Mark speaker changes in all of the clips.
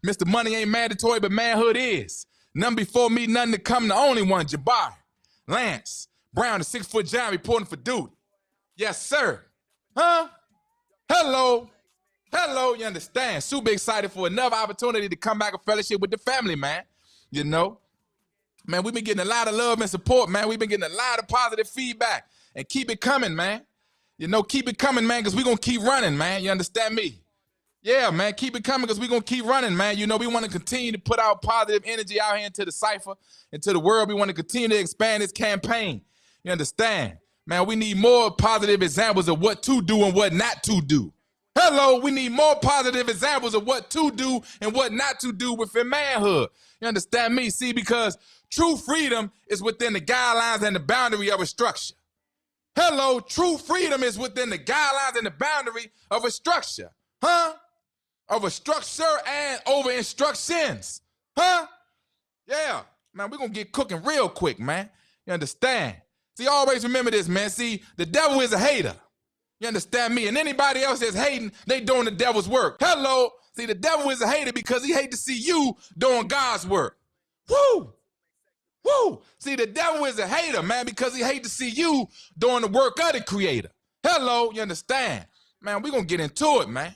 Speaker 1: Mr. Money ain't mandatory, but manhood is. None before me, none to come, the only one, Jabari. Lance Brown, the 6-foot giant reporting for duty. Yes, sir. Huh? Hello. Hello, you understand? Super excited for another opportunity to come back and fellowship with the family, man. You know? Man, we've been getting a lot of love and support, man. We've been getting a lot of positive feedback. And keep it coming, man. You know, keep it coming, man, because we're going to keep running, man. You understand me? Yeah, man, keep it coming because we're going to keep running, man. You know, we want to continue to put out positive energy out here into the cipher, into the world. We want to continue to expand this campaign. You understand? Man, we need more positive examples of what to do and what not to do. Hello, we need more positive examples of what to do and what not to do within manhood. You understand me? See, because true freedom is within the guidelines and the boundary of a structure. Hello, true freedom is within the guidelines and the boundary of a structure. Huh? Of a structure and over instructions. Huh? Yeah. Man, we're going to get cooking real quick, man. You understand? See, always remember this, man. See, the devil is a hater. You understand me? And anybody else that's hating, they doing the devil's work. Hello. See, the devil is a hater because he hates to see you doing God's work. Woo! Woo! See, the devil is a hater, man, because he hates to see you doing the work of the creator. Hello, you understand? Man, we're going to get into it, man.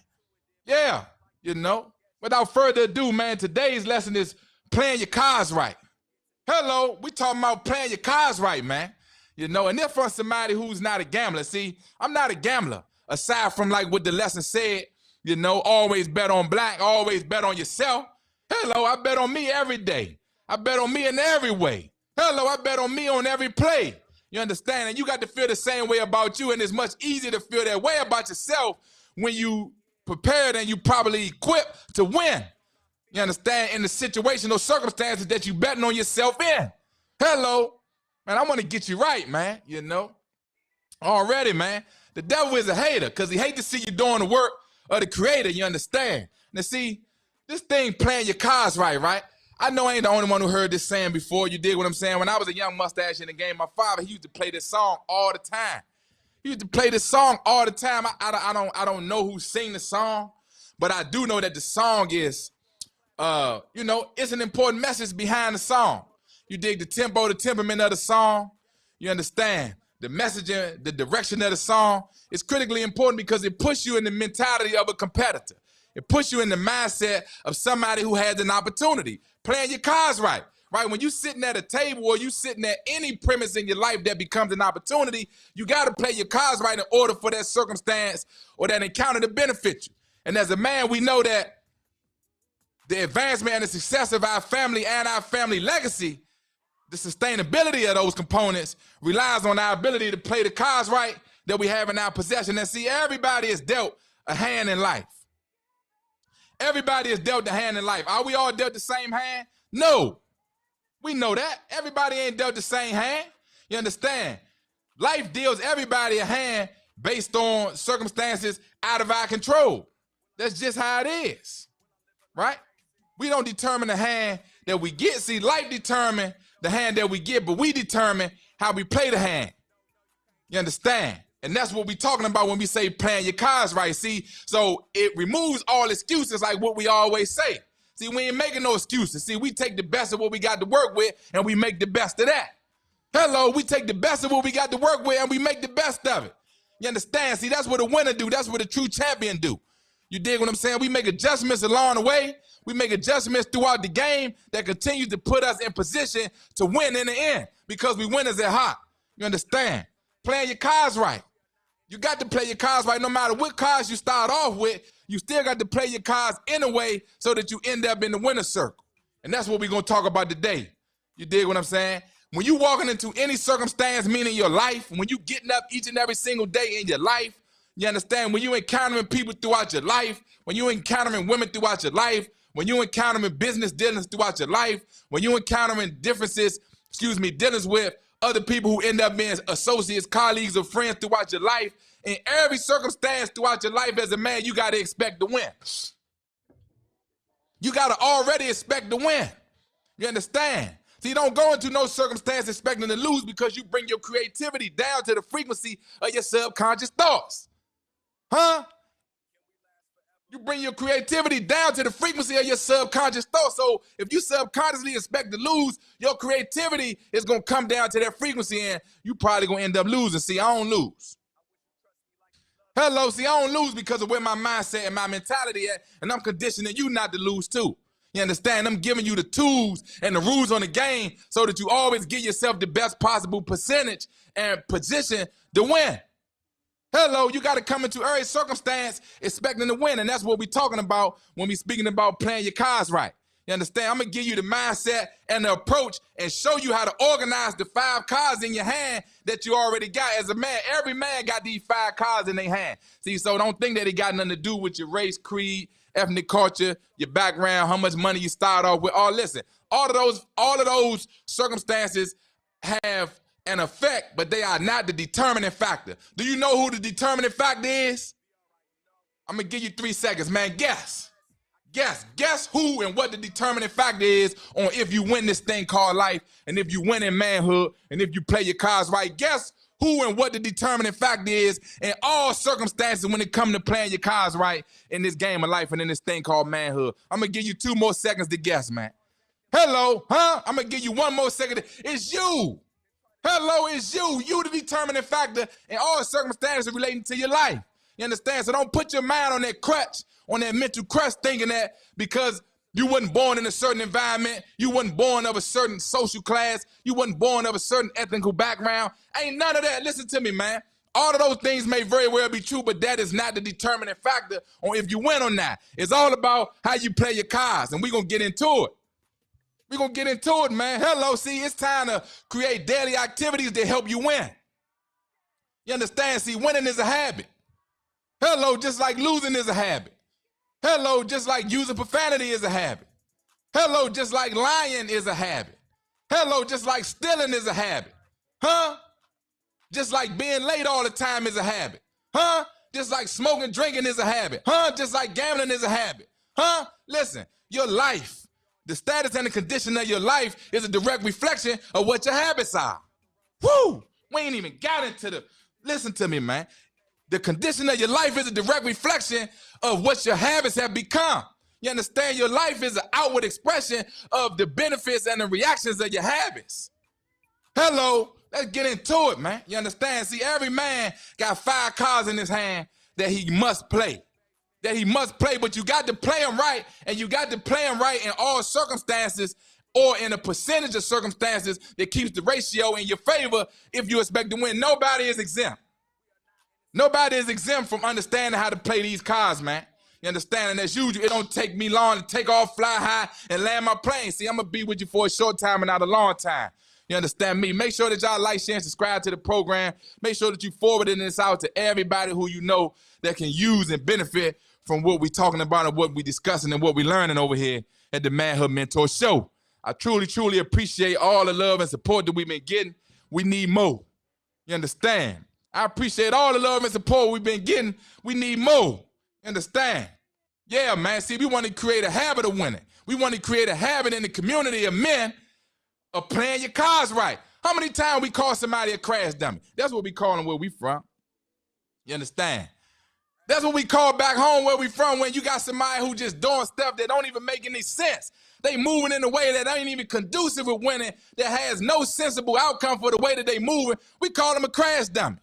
Speaker 1: Yeah, you know. Without further ado, man, today's lesson is playing your cards right. Hello, we talking about playing your cards right, man. You know, and if for somebody who's not a gambler, see, I'm not a gambler. Aside from like what the lesson said, you know, always bet on black, always bet on yourself. Hello, I bet on me every day. I bet on me in every way. Hello, I bet on me on every play. You understand? And you got to feel the same way about you, and it's much easier to feel that way about yourself when you prepared and you probably equipped to win. You understand? In the situation, those circumstances that you betting on yourself in. Hello. Man, I want to get you right, man, you know. Already, man. The devil is a hater because he hates to see you doing the work of the creator, you understand? Now, see, this thing playing your cards right, right? I know I ain't the only one who heard this saying before. You dig what I'm saying? When I was a young mustache in the game, my father, he used to play this song all the time. He used to play this song all the time. I don't know who sing the song, but I do know that the song is, you know, it's an important message behind the song. You dig the tempo, the temperament of the song. You understand? The message and the direction of the song is critically important because it puts you in the mentality of a competitor. It puts you in the mindset of somebody who has an opportunity. Playing your cards right, right? When you sitting at a table or you sitting at any premise in your life that becomes an opportunity, you got to play your cards right in order for that circumstance or that encounter to benefit you. And as a man, we know that the advancement and the success of our family and our family legacy, the sustainability of those components relies on our ability to play the cards right that we have in our possession. And see, everybody is dealt a hand in life. Everybody is dealt a hand in life. Are we all dealt the same hand? No. We know that. Everybody ain't dealt the same hand. You understand? Life deals everybody a hand based on circumstances out of our control. That's just how it is, right? We don't determine the hand that we get. See, life determines the hand that we get, but we determine how we play the hand. You understand? And that's what we're talking about when we say playing your cards right, see? So it removes all excuses like what we always say. See, we ain't making no excuses. See, we take the best of what we got to work with and we make the best of that. Hello, we take the best of what we got to work with and we make the best of it. You understand? See, that's what a winner do. That's what a true champion do. You dig what I'm saying? We make adjustments along the way. We make adjustments throughout the game that continue to put us in position to win in the end because we winners at heart. You understand? Playing your cards right. You got to play your cards right no matter what cards you start off with. You still got to play your cards in a way so that you end up in the winner's circle. And that's what we're going to talk about today. You dig what I'm saying? When you walking into any circumstance, meaning your life, when you getting up each and every single day in your life, you understand? When you encountering people throughout your life, when you encountering women throughout your life, when you encountering business dealings throughout your life, when you encountering dealings with other people who end up being associates, colleagues, or friends throughout your life, in every circumstance throughout your life as a man, you got to expect to win. You got to already expect to win. You understand? So you don't go into no circumstance expecting to lose because you bring your creativity down to the frequency of your subconscious thoughts. Huh? You bring your creativity down to the frequency of your subconscious thought. So if you subconsciously expect to lose, your creativity is going to come down to that frequency, and you probably going to end up losing. See, I don't lose. Hello, see, I don't lose because of where my mindset and my mentality at, and I'm conditioning you not to lose too. You understand? I'm giving you the tools and the rules on the game so that you always give yourself the best possible percentage and position to win. Hello, you got to come into every circumstance expecting to win, and that's what we're talking about when we're speaking about playing your cards right. You understand? I'm going to give you the mindset and the approach and show you how to organize the 5 cards in your hand that you already got. As a man, every man got these 5 cards in their hand. See, so don't think that it got nothing to do with your race, creed, ethnic culture, your background, how much money you start off with. Oh, listen, all of those circumstances have an effect, but they are not the determining factor. Do you know who the determining factor is? I'm gonna give you 3 seconds, man. Guess who and what the determining factor is on if you win this thing called life, and if you win in manhood, and if you play your cards right. Guess who and what the determining factor is in all circumstances when it comes to playing your cards right in this game of life and in this thing called manhood. I'm gonna give you 2 more seconds to guess, man. Hello, huh? I'm gonna give you 1 more second. It's you. Hello, it's you. You the determining factor in all circumstances relating to your life. You understand? So don't put your mind on that crutch, on that mental crutch, thinking that because you wasn't born in a certain environment, you wasn't born of a certain social class, you wasn't born of a certain ethnic background. Ain't none of that. Listen to me, man. All of those things may very well be true, but that is not the determining factor on if you win or not. It's all about how you play your cards, and we're going to get into it. We're going to get into it, man. Hello, see, it's time to create daily activities that help you win. You understand? See, winning is a habit. Hello, just like losing is a habit. Hello, just like using profanity is a habit. Hello, just like lying is a habit. Hello, just like stealing is a habit. Huh? Just like being late all the time is a habit. Huh? Just like smoking, drinking is a habit. Huh? Just like gambling is a habit. Huh? Listen, your life, the status and the condition of your life is a direct reflection of what your habits are. Woo! We ain't even got into the, listen to me, man. The condition of your life is a direct reflection of what your habits have become. You understand? Your life is an outward expression of the benefits and the reactions of your habits. Hello, let's get into it, man. You understand? See, every man got 5 cards in his hand that he must play. But you got to play them right, and you got to play them right in all circumstances or in a percentage of circumstances that keeps the ratio in your favor if you expect to win. Nobody is exempt. Nobody is exempt from understanding how to play these cards, man. You understand? And as usual, it don't take me long to take off, fly high, and land my plane. See, I'm going to be with you for a short time and not a long time. You understand me? Make sure that y'all like, share, and subscribe to the program. Make sure that you forwarding this out to everybody who you know that can use and benefit from what we're talking about and what we're discussing and what we're learning over here at the Manhood Mentor Show. I truly, truly appreciate all the love and support that we've been getting. We need more. You understand? I appreciate all the love and support we've been getting. We need more. You understand? Yeah, man. See, we want to create a habit of winning. We want to create a habit in the community of men of playing your cards right. How many times we call somebody a crash dummy? That's what we call them where we from. You understand? That's what we call back home where we from when you got somebody who just doing stuff that don't even make any sense. They moving in a way that ain't even conducive with winning, that has no sensible outcome for the way that they moving. We call them a crash dummy.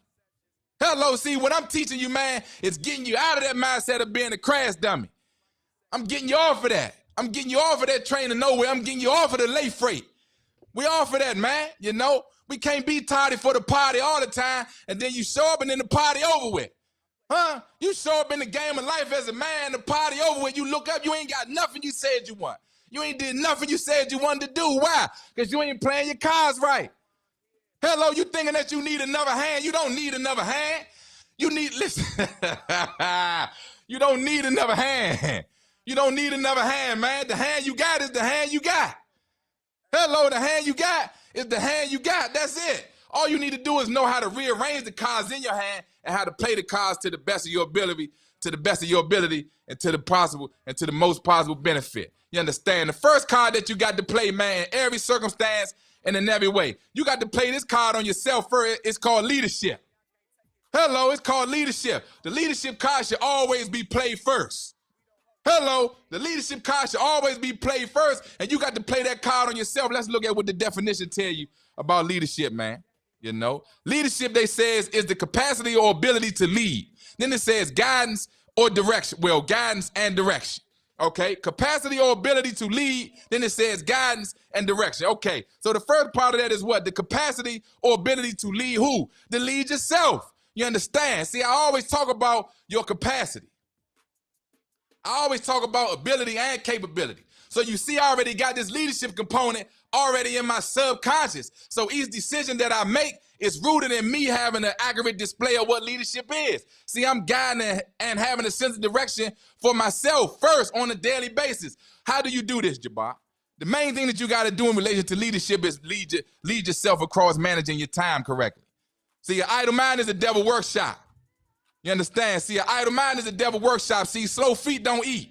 Speaker 1: Hello, see, what I'm teaching you, man, is getting you out of that mindset of being a crash dummy. I'm getting you off of that. I'm getting you off of that train to nowhere. I'm getting you off of the late freight. We off of that, man. You know, we can't be tardy for the party all the time, and then you show up and then the party over with. Huh? You show up in the game of life as a man, the party over with, you look up, you ain't got nothing you said you want. You ain't did nothing you said you wanted to do. Why? Because you ain't playing your cards right. Hello, you thinking that you need another hand? You don't need another hand. You need, listen, you don't need another hand. You don't need another hand, man. The hand you got is the hand you got. Hello, the hand you got is the hand you got. That's it. All you need to do is know how to rearrange the cards in your hand and how to play the cards to the best of your ability, and to the possible and to the most possible benefit. You understand? The first card that you got to play, man, in every circumstance and in every way. You got to play this card on yourself first. It's called leadership. Hello, it's called leadership. The leadership card should always be played first. Hello, the leadership card should always be played first, and you got to play that card on yourself. Let's look at what the definition tell you about leadership, man. You know, leadership, they says, is the capacity or ability to lead. Then it says guidance or direction. Well, guidance and direction. Okay, capacity or ability to lead. Then it says guidance and direction. Okay, so the first part of that is what? The capacity or ability to lead who? To lead yourself. You understand? See, I always talk about your capacity. I always talk about ability and capability. So you see, I already got this leadership component already in my subconscious. So each decision that I make is rooted in me having an accurate display of what leadership is. See, I'm guiding and having a sense of direction for myself first on a daily basis. How do you do this, Jabbar? The main thing that you got to do in relation to leadership is lead yourself across managing your time correctly. See, your idle mind is a devil workshop. You understand? See, an idle mind is a devil workshop. See, slow feet don't eat.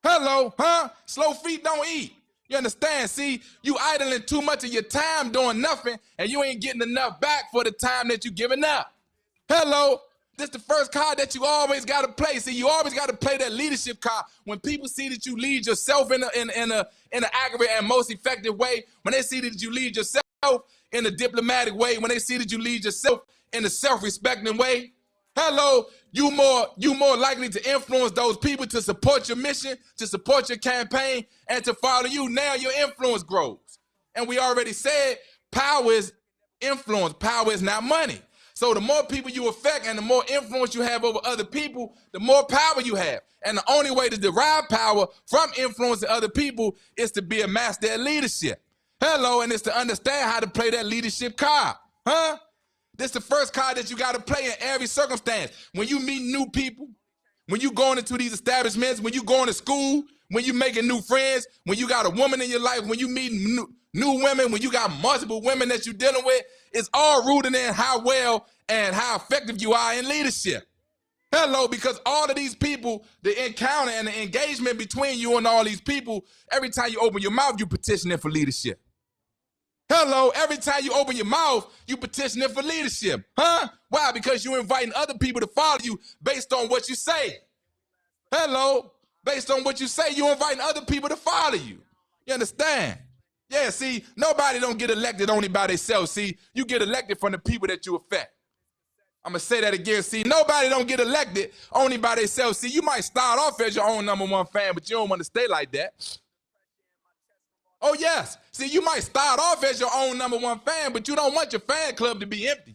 Speaker 1: Hello, huh? Slow feet don't eat. You understand? See, you idling too much of your time doing nothing, and you ain't getting enough back for the time that you giving up. Hello, this the first card that you always got to play. See, you always got to play that leadership card. When people see that you lead yourself in an accurate and most effective way, when they see that you lead yourself in a diplomatic way, when they see that you lead yourself in a self-respecting way, hello, you more likely to influence those people to support your mission, to support your campaign, and to follow you. Now your influence grows. And we already said power is influence. Power is not money. So the more people you affect and the more influence you have over other people, the more power you have. And the only way to derive power from influencing other people is to be a master at leadership. Hello, and it's to understand how to play that leadership card. Huh? This is the first card that you got to play in every circumstance. When you meet new people, when you going into these establishments, when you going to school, when you making new friends, when you got a woman in your life, when you meet new women, when you got multiple women that you're dealing with, it's all rooted in how well and how effective you are in leadership. Hello, because all of these people, the encounter and the engagement between you and all these people, every time you open your mouth, you petitioning for leadership. Hello, every time you open your mouth, you petitioning for leadership. Huh? Why? Because you're inviting other people to follow you based on what you say. Hello, based on what you say, you're inviting other people to follow you. You understand? Yeah, see, nobody don't get elected only by themselves. See, you get elected from the people that you affect. I'm going to say that again. See, nobody don't get elected only by themselves. See, you might start off as your own #1 fan, but you don't want to stay like that. Oh, yes. See, you might start off as your own #1 fan, but you don't want your fan club to be empty.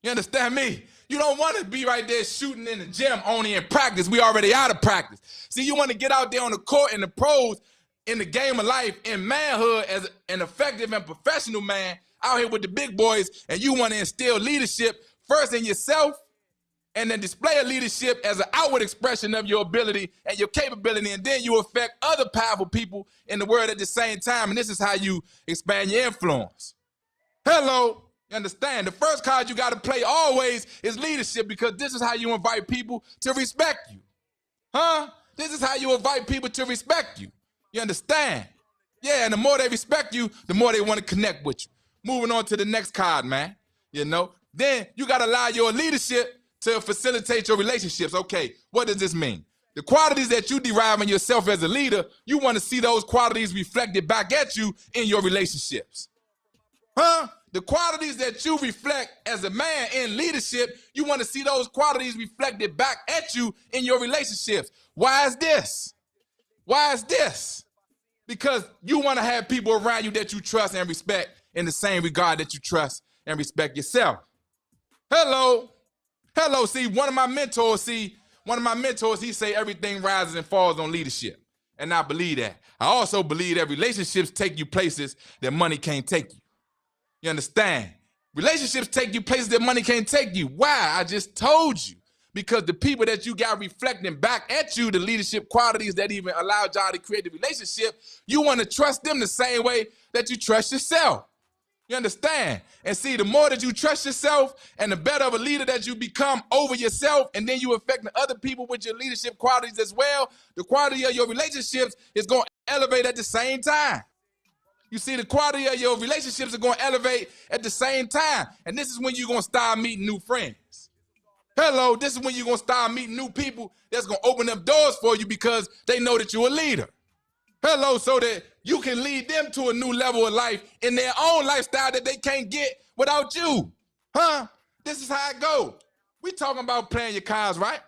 Speaker 1: You understand me? You don't want to be right there shooting in the gym only in practice. We already out of practice. See, you want to get out there on the court in the pros, in the game of life, in manhood as an effective and professional man out here with the big boys, and you want to instill leadership first in yourself and then display a leadership as an outward expression of your ability and your capability, and then you affect other powerful people in the world at the same time, and this is how you expand your influence. Hello, you understand? The first card you got to play always is leadership, because this is how you invite people to respect you. Huh? This is how you invite people to respect you. You understand? Yeah, and the more they respect you, the more they want to connect with you. Moving on to the next card, man. You know, then you got to allow your leadership to facilitate your relationships. Okay, what does this mean? The qualities that you derive in yourself as a leader, you want to see those qualities reflected back at you in your relationships. Huh? The qualities that you reflect as a man in leadership, you want to see those qualities reflected back at you in your relationships. Why is this? Why is this? Because you want to have people around you that you trust and respect in the same regard that you trust and respect yourself. Hello. Hello, see, one of my mentors, he say everything rises and falls on leadership. And I believe that. I also believe that relationships take you places that money can't take you. You understand? Relationships take you places that money can't take you. Why? I just told you. Because the people that you got reflecting back at you, the leadership qualities that even allowed y'all to create the relationship, you want to trust them the same way that you trust yourself. You understand? And see, the more that you trust yourself and the better of a leader that you become over yourself, and then you affect other people with your leadership qualities as well, the quality of your relationships is going to elevate at the same time. You see, the quality of your relationships are going to elevate at the same time. And this is when you're going to start meeting new friends. Hello, this is when you're going to start meeting new people that's going to open up doors for you because they know that you're a leader. Hello, so that you can lead them to a new level of life in their own lifestyle that they can't get without you. Huh? This is how it goes. We talking about playing your cards right.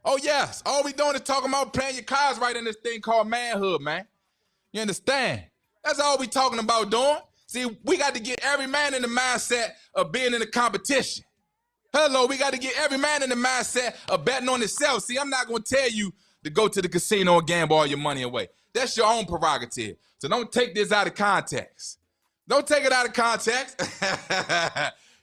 Speaker 1: Oh, yes. All we doing is talking about playing your cards right in this thing called manhood, man. You understand? That's all we talking about doing. See, we got to get every man in the mindset of being in a competition. Hello, we got to get every man in the mindset of betting on himself. See, I'm not going to tell you to go to the casino and gamble all your money away. That's your own prerogative. So don't take this out of context. Don't take it out of context.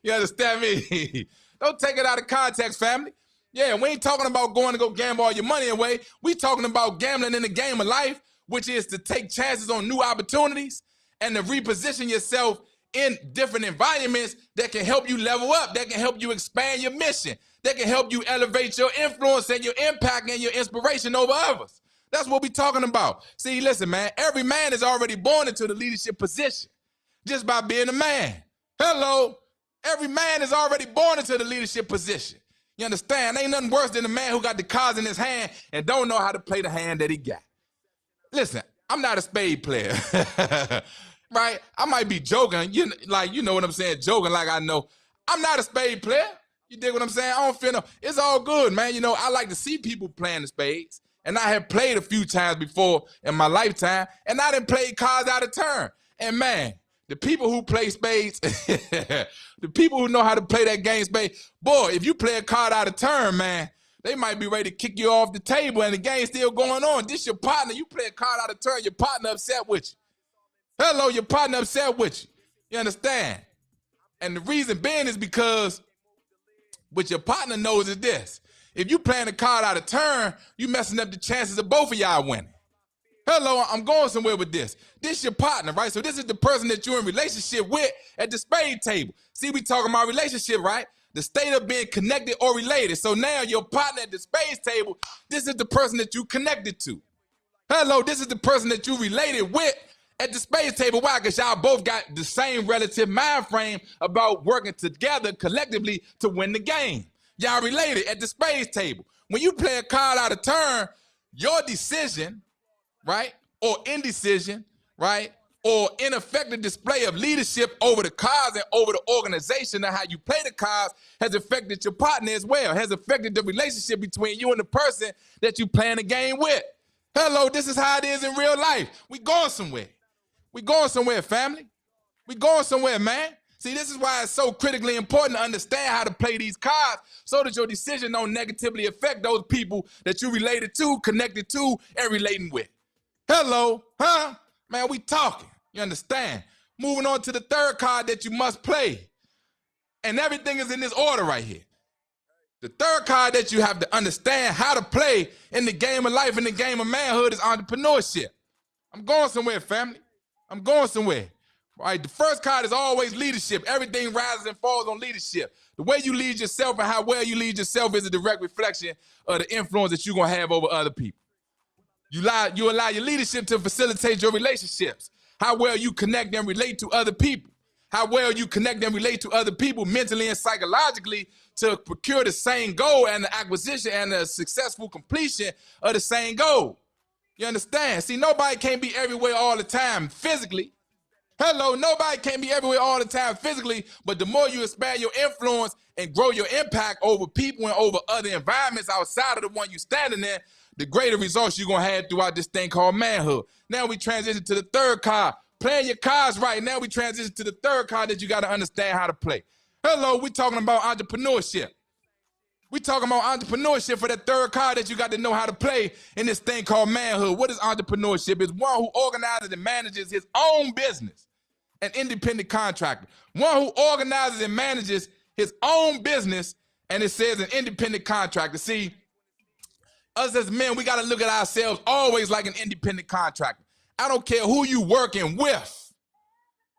Speaker 1: You understand me? Don't take it out of context, family. Yeah, we ain't talking about going to go gamble all your money away. We talking about gambling in the game of life, which is to take chances on new opportunities and to reposition yourself in different environments that can help you level up, that can help you expand your mission, that can help you elevate your influence and your impact and your inspiration over others. That's what we're talking about. See, listen, man, every man is already born into the leadership position just by being a man. Hello, every man is already born into the leadership position. You understand? Ain't nothing worse than a man who got the cards in his hand and don't know how to play the hand that he got. Listen, I'm not a spade player. Right? I might be joking, you know what I'm saying, joking like I know. I'm not a spade player. You dig what I'm saying? I don't feel no, it's all good, man. You know, I like to see people playing the spades, and I have played a few times before in my lifetime, and I done played cards out of turn. And man, the people who play spades, the people who know how to play that game spade, boy, if you play a card out of turn, man, they might be ready to kick you off the table and the game's still going on. This your partner, you play a card out of turn, your partner upset with you. Hello, your partner upset with you. You understand? And the reason being is because what your partner knows is this. If you playing a card out of turn, you messing up the chances of both of y'all winning. Hello, I'm going somewhere with this. This your partner, right? So this is the person that you're in relationship with at the spade table. See, we talking about relationship, right? The state of being connected or related. So now your partner at the spades table, this is the person that you connected to. Hello, this is the person that you related with at the spades table. Why? Because y'all both got the same relative mind frame about working together collectively to win the game. Y'all related at the spades table. When you play a card out of turn, your decision, right, or indecision, right, or ineffective display of leadership over the cards and over the organization and how you play the cards has affected your partner as well, has affected the relationship between you and the person that you playing the game with. Hello, this is how it is in real life. We going somewhere. We going somewhere, family. We going somewhere, man. See, this is why it's so critically important to understand how to play these cards so that your decision don't negatively affect those people that you related to, connected to, and relating with. Hello, huh? Man, we talking. You understand? Moving on to the third card that you must play. And everything is in this order right here. The third card that you have to understand how to play in the game of life, in the game of manhood, is entrepreneurship. I'm going somewhere, family. I'm going somewhere. All right, the first card is always leadership. Everything rises and falls on leadership. The way you lead yourself and how well you lead yourself is a direct reflection of the influence that you're going to have over other people. You allow your leadership to facilitate your relationships. How well you connect and relate to other people. How well you connect and relate to other people mentally and psychologically to procure the same goal and the acquisition and the successful completion of the same goal. You understand? See, nobody can be everywhere all the time physically. Hello, nobody can be everywhere all the time physically, but the more you expand your influence and grow your impact over people and over other environments outside of the one you're standing in, the greater results you're going to have throughout this thing called manhood. Now we transition to the third card. Playing your cards right. Now we transition to the third card that you got to understand how to play. Hello, we're talking about entrepreneurship. We're talking about entrepreneurship for that third card that you got to know how to play in this thing called manhood. What is entrepreneurship? It's one who organizes and manages his own business, an independent contractor. One who organizes and manages his own business, and it says an independent contractor. See, us as men, we got to look at ourselves always like an independent contractor. I don't care who you working with.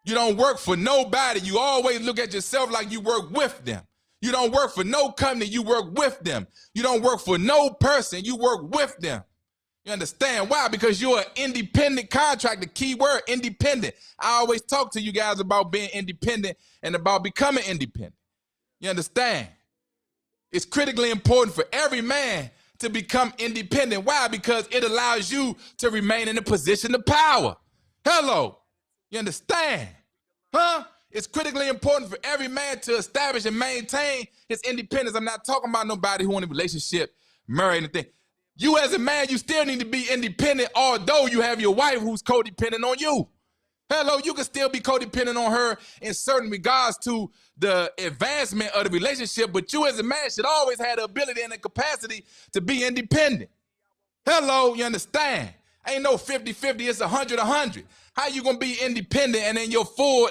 Speaker 1: You don't work for nobody. You always look at yourself like you work with them. You don't work for no company, you work with them. You don't work for no person, you work with them. You understand why? Because you're an independent contractor. Key word, independent. I always talk to you guys about being independent and about becoming independent. You understand? It's critically important for every man to become independent. Why? Because it allows you to remain in a position of power. Hello, you understand? Huh? It's critically important for every man to establish and maintain his independence. I'm not talking about nobody who in a relationship, married, anything. You as a man, you still need to be independent, although you have your wife who's codependent on you. Hello, you can still be codependent on her in certain regards to the advancement of the relationship, but you as a man should always have the ability and the capacity to be independent. Hello, you understand? Ain't no 50-50, it's 100-100. How you gonna be independent and in your full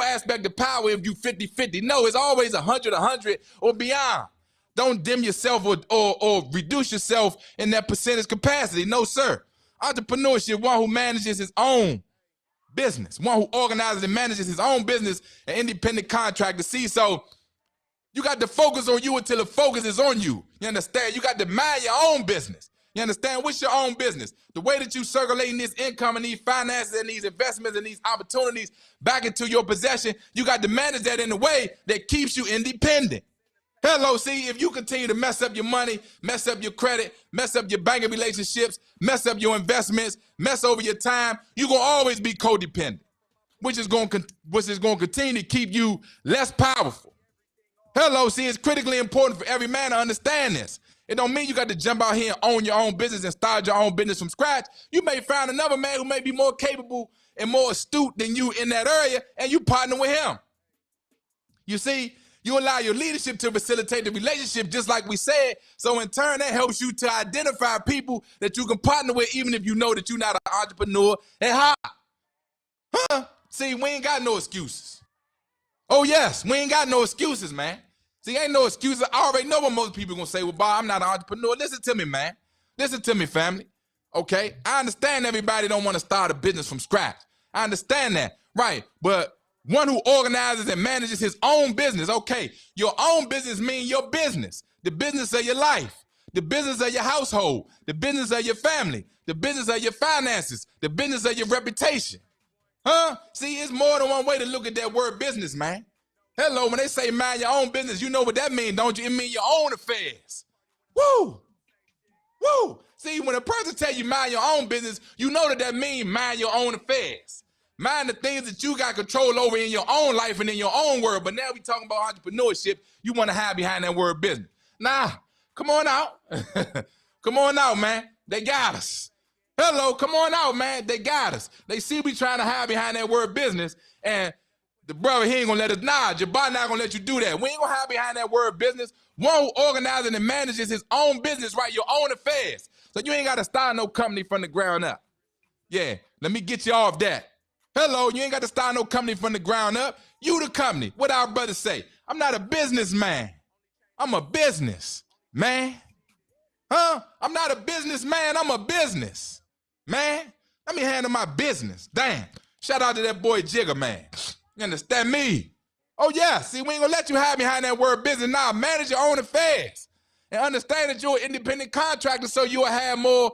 Speaker 1: aspect of power if you 50-50? No, it's always 100-100 or beyond. Don't dim yourself or reduce yourself in that percentage capacity. No, sir. Entrepreneurship, one who manages his own business, one who organizes and manages his own business, an independent contractor. See, so you got to focus on you until the focus is on you. You understand? You got to mind your own business. You understand? What's your own business? The way that you circulating this income and these finances and these investments and these opportunities back into your possession, you got to manage that in a way that keeps you independent. Hello, see, if you continue to mess up your money, mess up your credit, mess up your banking relationships, mess up your investments, mess over your time, you're going to always be codependent, which is going to continue to keep you less powerful. Hello, see, it's critically important for every man to understand this. It don't mean you got to jump out here and own your own business and start your own business from scratch. You may find another man who may be more capable and more astute than you in that area, and you partner with him. You see, you allow your leadership to facilitate the relationship, just like we said. So in turn, that helps you to identify people that you can partner with, even if you know that you're not an entrepreneur at heart. Huh? See, we ain't got no excuses. Oh, yes, we ain't got no excuses, man. See, ain't no excuses. I already know what most people gonna say. Well, Bob, I'm not an entrepreneur. Listen to me, man. Listen to me, family. Okay? I understand everybody don't want to start a business from scratch. I understand that, right? But one who organizes and manages his own business, okay, your own business means your business, the business of your life, the business of your household, the business of your family, the business of your finances, the business of your reputation. Huh? See, it's more than one way to look at that word business, man. Hello, when they say mind your own business, you know what that means, don't you? It means your own affairs. Woo! Woo! See, when a person tell you mind your own business, you know that means mind your own affairs. Mind the things that you got control over in your own life and in your own world. But now we talking about entrepreneurship, you want to hide behind that word business. Nah, come on out. Come on out, man. They got us. Hello, come on out, man. They got us. They see we trying to hide behind that word business, and the brother, he ain't gonna let us, nah, Jabbar not gonna let you do that. We ain't gonna hide behind that word business. One who organizes and manages his own business, right? Your own affairs. So you ain't gotta start no company from the ground up. Yeah, let me get you off that. Hello, you ain't got to start no company from the ground up. You the company. What our brothers say? I'm not a businessman. I'm a business man. Huh? I'm not a businessman. I'm a business man. Let me handle my business. Damn. Shout out to that boy Jigger, man. You understand me? Oh, yeah. See, we ain't going to let you hide behind that word business. Now, manage your own affairs. And understand that you're an independent contractor, so you'll have more,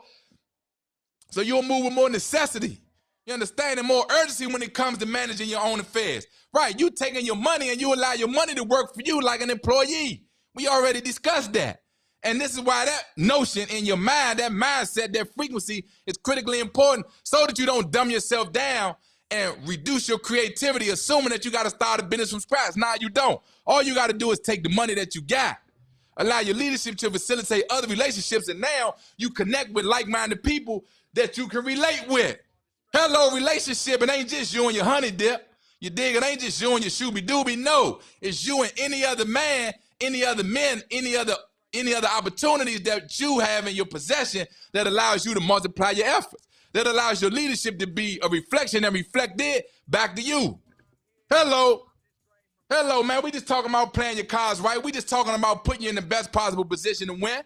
Speaker 1: so you'll move with more necessity. You understand? And more urgency when it comes to managing your own affairs. Right, you taking your money and you allow your money to work for you like an employee. We already discussed that. And this is why that notion in your mind, that mindset, that frequency is critically important, so that you don't dumb yourself down and reduce your creativity, assuming that you got to start a business from scratch. Nah, you don't. All you got to do is take the money that you got, allow your leadership to facilitate other relationships, and now you connect with like-minded people that you can relate with. Hello, relationship. It ain't just you and your honey dip. You dig? It ain't just you and your shooby-dooby. No, it's you and any other man, any other men, any other opportunities that you have in your possession that allows you to multiply your efforts, that allows your leadership to be a reflection and reflect it back to you. Hello. Hello, man. We just talking about playing your cards right. We just talking about putting you in the best possible position to win.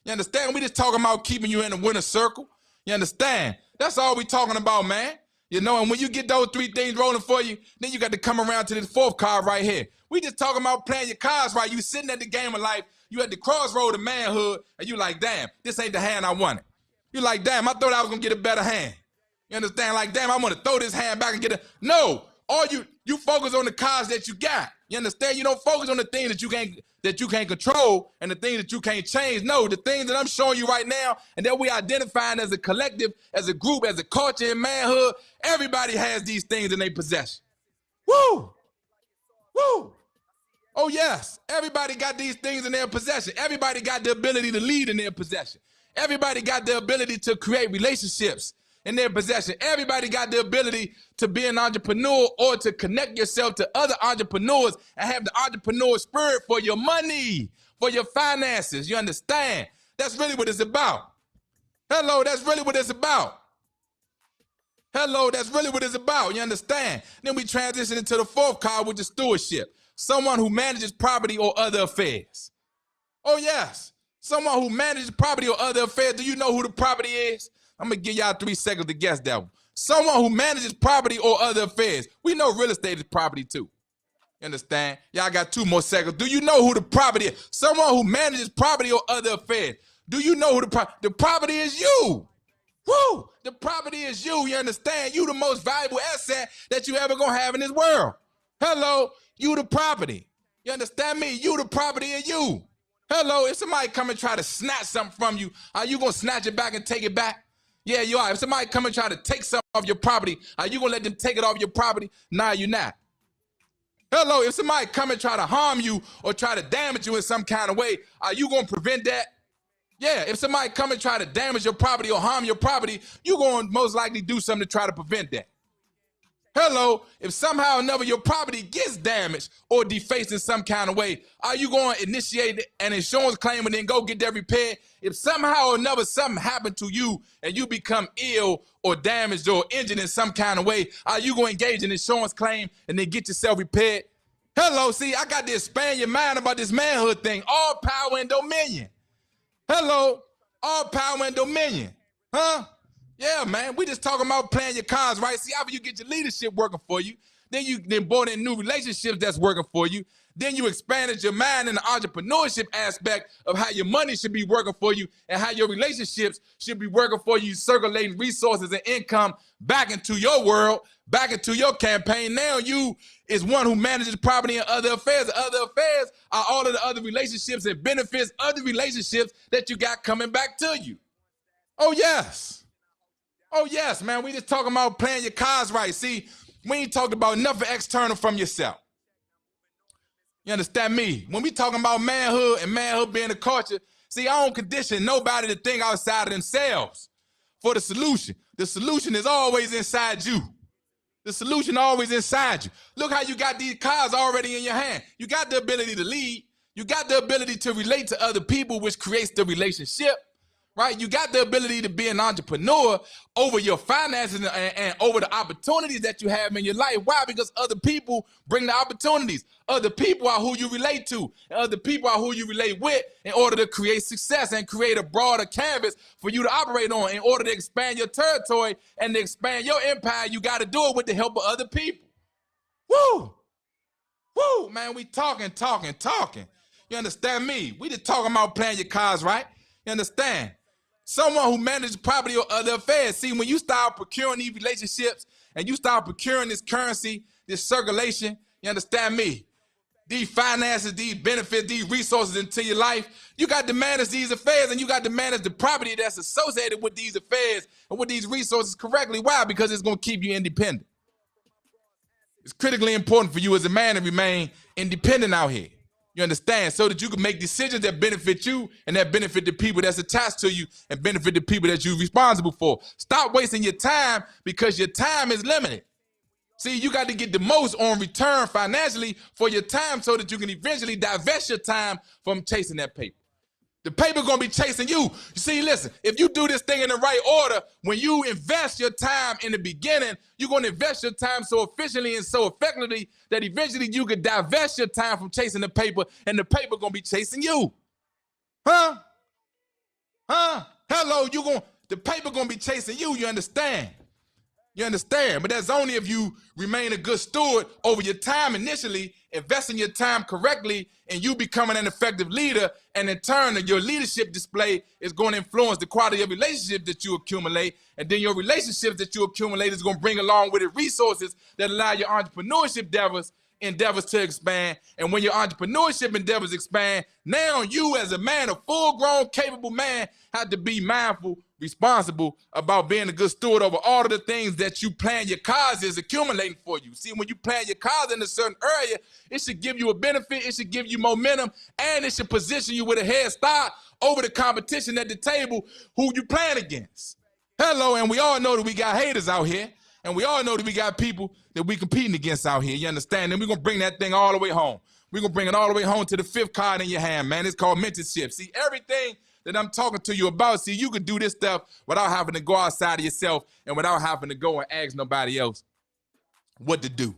Speaker 1: You understand? We just talking about keeping you in the winner's circle. You understand? That's all we talking about, man. You know, and when you get those three things rolling for you, then you got to come around to this fourth card right here. We just talking about playing your cards right. You sitting at the game of life, you at the crossroad of manhood, and you like, damn, this ain't the hand I wanted. You like, damn, I thought I was going to get a better hand. You understand? Like, damn, I'm going to throw this hand back and get a... No, all you focus on the cards that you got. You understand? You don't focus on the things that you can't control and the things that you can't change. No, the things that I'm showing you right now and that we identifying as a collective, as a group, as a culture in manhood, everybody has these things in their possession. Woo! Woo! Oh yes, everybody got these things in their possession. Everybody got the ability to lead in their possession. Everybody got the ability to create relationships in their possession. Everybody got the ability to be an entrepreneur or to connect yourself to other entrepreneurs and have the entrepreneur spirit for your money, for your finances. You understand? That's really what it's about. Hello, that's really what it's about. Hello, that's really what it's about. You understand? Then we transition into the fourth card, which is stewardship. Someone who manages property or other affairs. Oh yes, someone who manages property or other affairs. Do you know who the property is? I'm gonna give y'all 3 seconds to guess that one. Someone who manages property or other affairs. We know real estate is property too. You understand? Y'all got 2 more seconds. Do you know who the property is? Someone who manages property or other affairs. Do you know who the property is? You. Woo! The property is you. You understand? You the most valuable asset that you ever gonna have in this world. Hello, you the property. You understand me? You the property of you. Hello, if somebody come and try to snatch something from you, are you gonna snatch it back and take it back? Yeah, you are. If somebody come and try to take something off your property, are you gonna let them take it off your property? Nah, you're not. Hello, if somebody come and try to harm you or try to damage you in some kind of way, are you gonna prevent that? Yeah, if somebody come and try to damage your property or harm your property, you're gonna most likely do something to try to prevent that. Hello, if somehow or another your property gets damaged or defaced in some kind of way, are you going to initiate an insurance claim and then go get that repaired? If somehow or another something happened to you and you become ill or damaged or injured in some kind of way, are you going to engage in an insurance claim and then get yourself repaired? Hello, see, I got to expand your mind about this manhood thing. All power and dominion. Hello, all power and dominion. Huh? Yeah, man, we just talking about playing your cards, right? See, after you get your leadership working for you, then brought in new relationships that's working for you. Then you expanded your mind in the entrepreneurship aspect of how your money should be working for you and how your relationships should be working for you, circulating resources and income back into your world, back into your campaign. Now you is one who manages property and other affairs. Other affairs are all of the other relationships and benefits, other relationships that you got coming back to you. Oh, yes. Oh, yes, man. We just talking about playing your cards right. See, we ain't talking about nothing external from yourself. You understand me? When we talking about manhood and manhood being a culture, see, I don't condition nobody to think outside of themselves for the solution. The solution is always inside you. The solution always inside you. Look how you got these cards already in your hand. You got the ability to lead. You got the ability to relate to other people, which creates the relationship. Right? You got the ability to be an entrepreneur over your finances and over the opportunities that you have in your life. Why? Because other people bring the opportunities. Other people are who you relate to. And other people are who you relate with in order to create success and create a broader canvas for you to operate on. In order to expand your territory and to expand your empire, you got to do it with the help of other people. Woo! Woo! Man, we talking. You understand me? We just talking about playing your cards, right? You understand? Someone who manages property or other affairs. See, when you start procuring these relationships and you start procuring this currency, this circulation, you understand me? These finances, these benefits, these resources into your life, you got to manage these affairs and you got to manage the property that's associated with these affairs and with these resources correctly. Why? Because it's going to keep you independent. It's critically important for you as a man to remain independent out here. You understand? So that you can make decisions that benefit you and that benefit the people that's attached to you and benefit the people that you're responsible for. Stop wasting your time because your time is limited. See, you got to get the most on return financially for your time so that you can eventually divest your time from chasing that paper. The paper gonna be chasing you. You see, listen, if you do this thing in the right order, when you invest your time in the beginning, you're gonna invest your time so efficiently and so effectively that eventually you can divest your time from chasing the paper and the paper gonna be chasing you. Huh? Hello, the paper gonna be chasing you, you understand? You understand? But that's only if you remain a good steward over your time initially, investing your time correctly, and you becoming an effective leader, and in turn, your leadership display is going to influence the quality of relationship that you accumulate, and then your relationships that you accumulate is going to bring along with it resources that allow your entrepreneurship endeavors endeavors to expand. And when your entrepreneurship endeavors expand, now you as a man, a full-grown, capable man, have to be mindful, responsible about being a good steward over all of the things that you plan your cause is accumulating for you. See, when you plan your cause in a certain area, it should give you a benefit, it should give you momentum, and it should position you with a head start over the competition at the table who you playing against. Hello, and we all know that we got haters out here, and we all know that we got people that we competing against out here, you understand? And we're going to bring that thing all the way home. We're going to bring it all the way home to the fifth card in your hand, man. It's called mentorship. See, everything that I'm talking to you about, see, you can do this stuff without having to go outside of yourself and without having to go and ask nobody else what to do.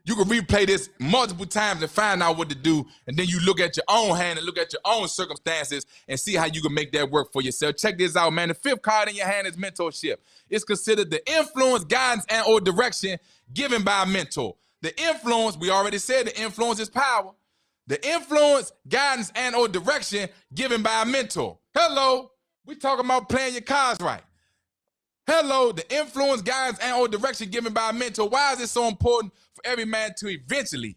Speaker 1: You can replay this multiple times and find out what to do, and then you look at your own hand and look at your own circumstances and see how you can make that work for yourself. Check this out, man. The fifth card in your hand is mentorship. It's considered the influence, guidance, and or direction given by a mentor. The influence, we already said the influence is power. The influence, guidance, and or direction given by a mentor. Hello, we talking about playing your cards right. Hello, the influence, guidance, and or direction given by a mentor. Why is it so important for every man to eventually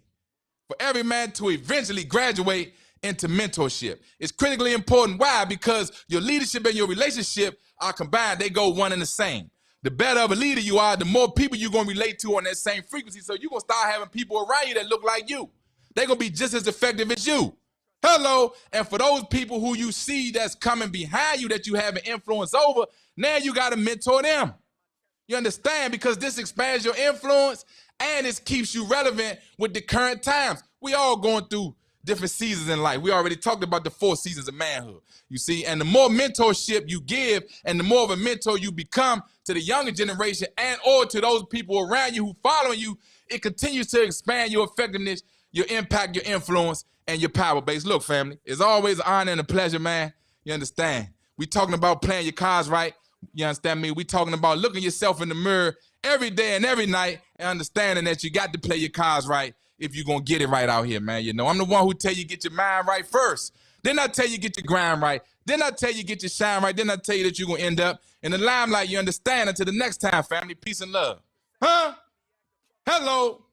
Speaker 1: graduate into mentorship? It's critically important. Why? Because your leadership and your relationship are combined. They go one and the same. The better of a leader you are, the more people you're going to relate to on that same frequency. So you're going to start having people around you that look like you. They're going to be just as effective as you. Hello, and for those people who you see that's coming behind you that you have an influence over, now you got to mentor them. You understand? Because this expands your influence and it keeps you relevant with the current times. We all going through different seasons in life. We already talked about the 4 seasons of manhood, you see, and the more mentorship you give and the more of a mentor you become to the younger generation and or to those people around you who following you, it continues to expand your effectiveness, your impact, your influence, and your power base. Look, family, it's always an honor and a pleasure, man. You understand? We talking about playing your cards right. You understand me? We talking about looking yourself in the mirror every day and every night and understanding that you got to play your cards right if you're going to get it right out here, man. You know, I'm the one who tell you get your mind right first. Then I tell you get your grind right. Then I tell you get your shine right. Then I tell you that you're going to end up in the limelight. You understand? Until the next time, family, peace and love. Huh? Hello.